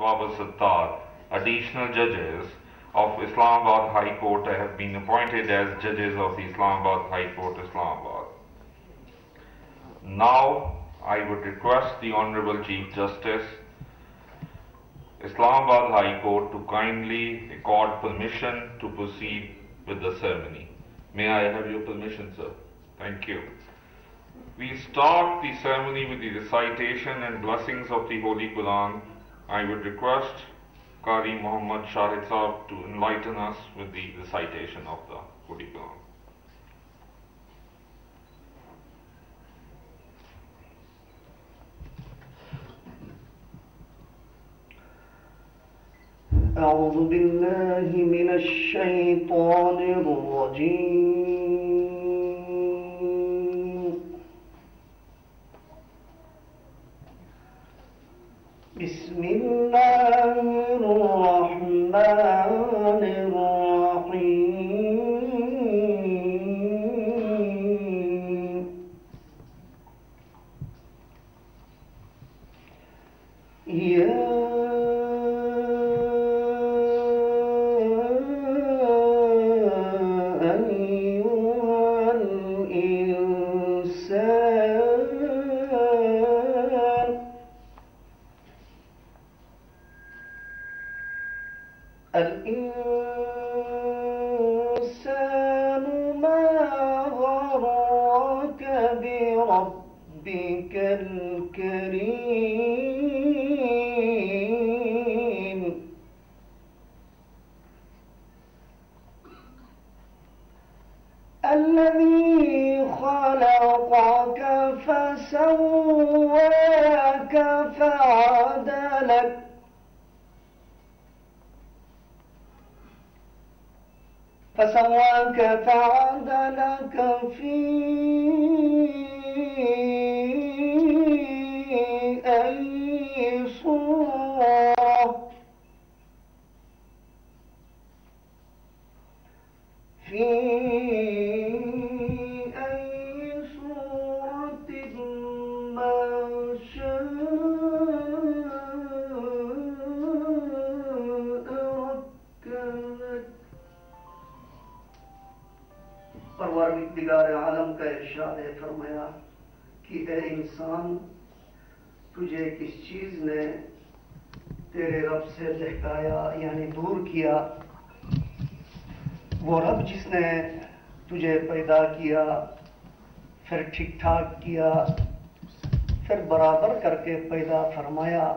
Baba Sattar, additional judges of Islamabad High Court, have been appointed as judges of the Islamabad High Court, Islamabad. Now, I would request the Honorable Chief Justice, Islamabad High Court, to kindly accord permission to proceed with the ceremony. May I have your permission, sir? Thank you. We start the ceremony with the recitation and blessings of the Holy Quran. I would request Qari Muhammad Shahid Saab to enlighten us with the recitation of the Holy Quran. أعوذ بالله من الشيطان الرجيم. بسم الله الرحمن الرحيم. يا الإنسان ما غرك بربك الكريم الذي خلقك فسواك فعدلك فعدلك في أي صورة ما شاء ركبك. परवरदिगार आलम का इरशाद है, फरमाया कि ए इंसान, तुझे किस चीज ने तेरे रब से बहकाया यानी दूर किया। वो रब जिसने तुझे पैदा किया, फिर ठीक ठाक किया, फिर बराबर करके पैदा फरमाया।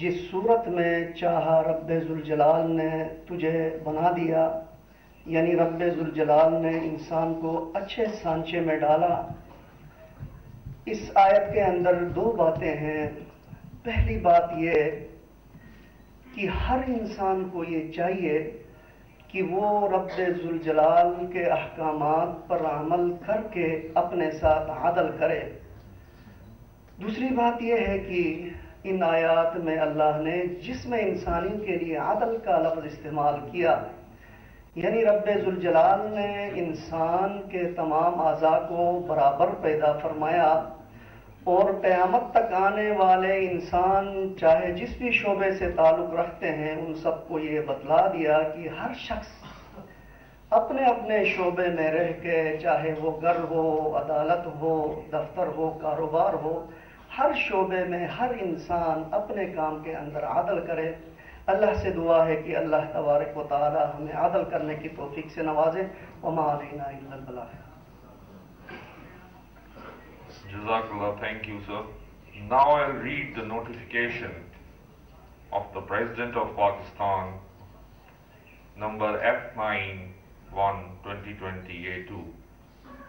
जिस सूरत में चाहा रब्बे जुल जलाल ने तुझे बना दिया, यानी रब्बे जुल जलाल ने इंसान को अच्छे सांचे में डाला। इस आयत के अंदर दो बातें हैं। पहली बात यह कि हर इंसान को ये चाहिए कि वो रब्बे जुल जलाल के अहकामात पर अमल करके अपने साथ आदल करे। दूसरी बात यह है कि इन आयात में अल्लाह ने जिसमें इंसानी के लिए आदल का लफ्ज़ इस्तेमाल किया, यानी रब्बे जुल जलाल ने इंसान के तमाम आज़ा को बराबर पैदा फरमाया और क़यामत तक आने वाले इंसान चाहे जिस भी शोबे से ताल्लुक़ रखते हैं, उन सबको ये बतला दिया कि हर शख्स अपने अपने शोबे में रह के, चाहे वो घर हो, अदालत हो, दफ्तर हो, कारोबार हो, हर शोबे में हर इंसान अपने काम के अंदर आदल करे। अल्लाह से दुआ है कि अल्लाह तबारक व तआला हमें आदल करने की तौफीक से नवाजे। वमा अलैना इल्लल बलाग। Jazakallah, thank you, sir. Now I'll read the notification of the President of Pakistan, number F91/2020 A2.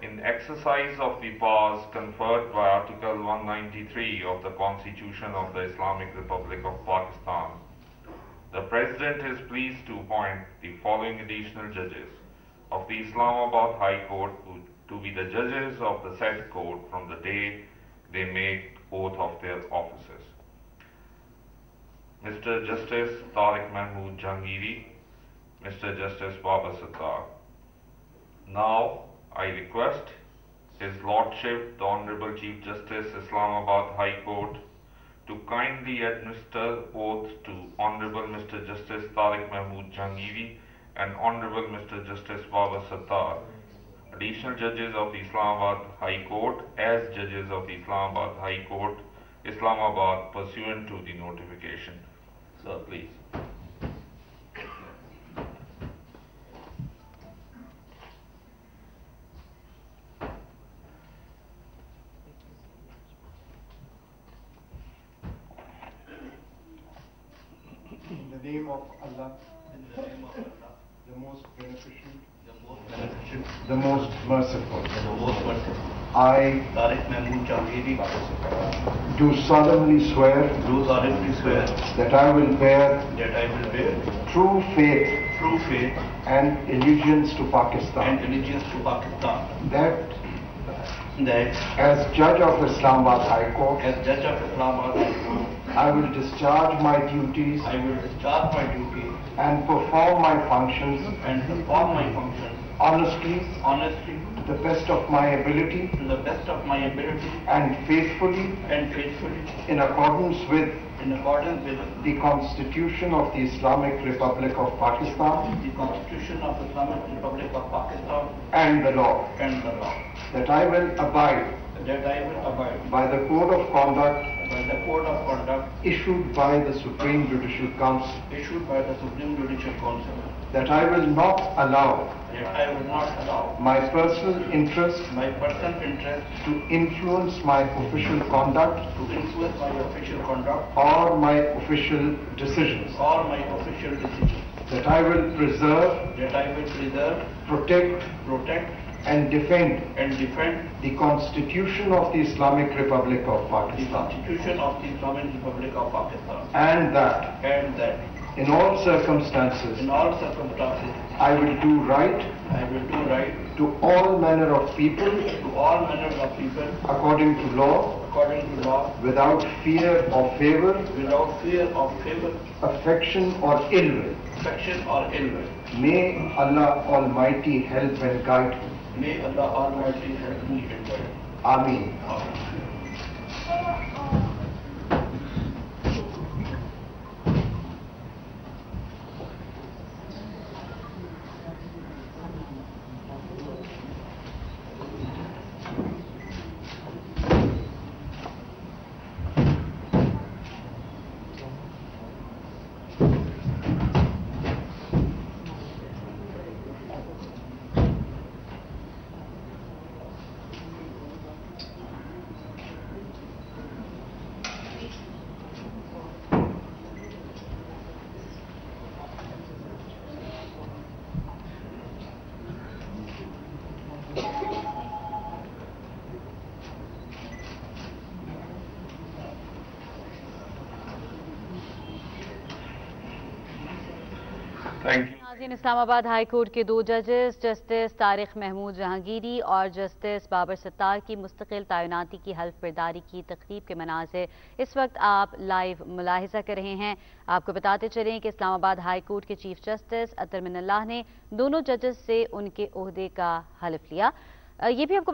In exercise of the powers conferred by Article 193 of the Constitution of the Islamic Republic of Pakistan, the President is pleased to appoint the following additional judges of the Islamabad High Court to be the judges of the said court from the day they make oath of their offices. Mr. Justice Tariq Mahmood Jahangiri, Mr. Justice Baba Sattar. Now I request His Lordship, the Honorable Chief Justice, Islamabad High Court, to kindly administer oath to Honorable Mr. Justice Tariq Mahmood Jahangiri and Honorable Mr. Justice Babar Sattar, additional judges of the Islamabad High Court, as judges of the Islamabad High Court, Islamabad, pursuant to the notification. Sir, please. In the name of Allah, the most beneficent, the most merciful, I Tariq Mahmood Jahangiri do solemnly swear that I will bear true faith and allegiance to Pakistan, that as Judge of Islamabad High Court, I will discharge my duties and perform my functions honestly, to the best of my ability, and faithfully, in accordance with the Constitution of the Islamic Republic of Pakistan and the law, that I will abide by the code of conduct issued by the Supreme Judicial Council, that I will not allow my personal interest to influence my official conduct or my official decisions, that I will preserve, protect and defend the Constitution of the Islamic Republic of Pakistan, and that in all circumstances I will do right to all manner of people according to law, without fear or favor, affection or ill will. May Allah Almighty help and guide me. May Allah Almighty help me and guide. Ameen. Thank you. नाज़रीन, Islamabad high court के दो जजेस justice Tariq Mahmood Jahangiri और justice Babar Sattar की मुस्तकिल तैनाती की हल्फ बर्दारी की तकरीब के मनाज़िर इस वक्त आप लाइव मुलाहिजा कर रहे हैं। आपको बताते चलें कि इस्लामाबाद हाई कोर्ट के चीफ जस्टिस अतर मिनल्लाह ने दोनों जजेस से उनके ओहदे का हल्फ लिया। ये भी आपको